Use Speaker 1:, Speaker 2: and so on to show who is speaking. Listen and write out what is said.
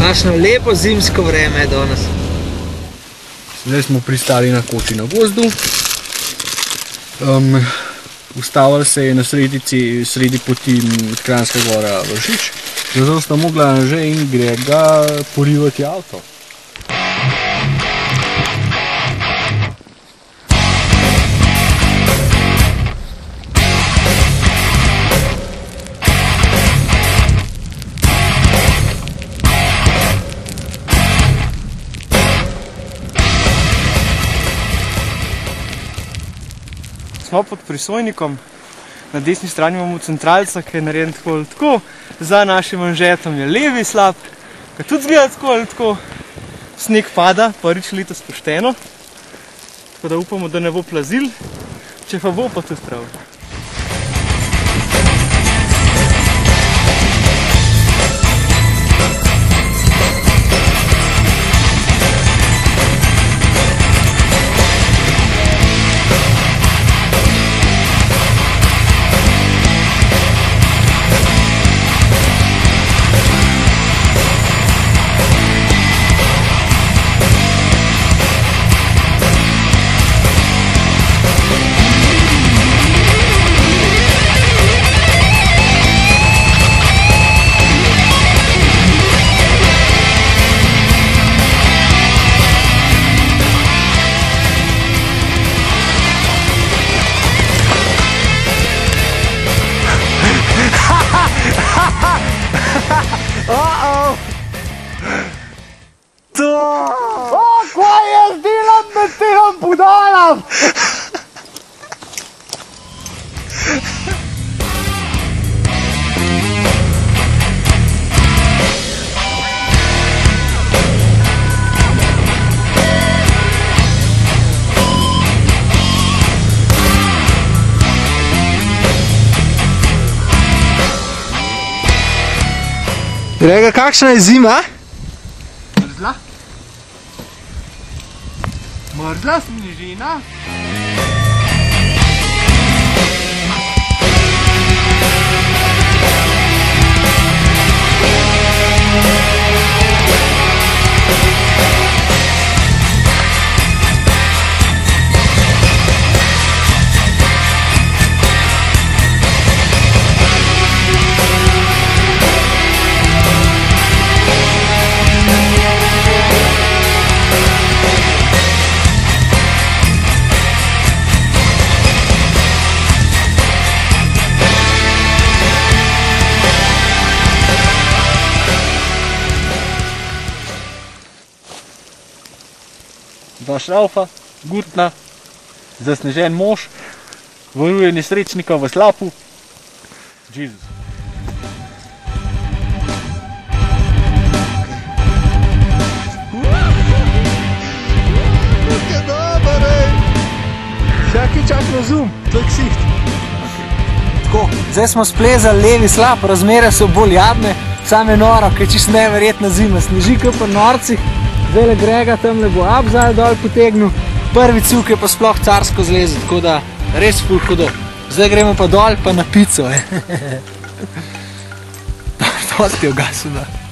Speaker 1: Kakšno lepo zimsko vreme je danes.
Speaker 2: Zdaj smo pristali na koči na gozdu. Ustavili se je na sredi poti od Kranjska Gora Vršič. Zato sta mogla Anže in Grega porivati avto.
Speaker 3: Smo pod Prisojnikom, na desni strani imamo centralca, ki je narejen tako ali tako, za našim Anžetom je levi slab, ki tudi zgleda tako ali tako. Sneg pada, prvič letos pošteno, tako da upamo, da ne bo plazil, če pa bo, pa tudi prav.
Speaker 2: Kaj jaz delam med tem budalom?
Speaker 1: Grega, kakšna je zima?
Speaker 3: Mrzla? Mrzla snežina?
Speaker 2: Dva šraufa, gurtna, zasnežen mož, varuje nesrečnika v slapu. Jezus.
Speaker 3: Tukaj dober, ej! Čak razum, to je ksiht.
Speaker 1: Tako, zdaj smo splezali levi slab, razmere so bolj jadne, same noro, ker je čisto neverjetna zima, sneži kot pri norcih. Zdaj le Grega tamle bo abzal dol potegnil, prvi cuk je pa sploh carsko zlezel, tako da res ful hudo. Zdaj gremo pa dol pa na pico. Dosti je ugasil, da.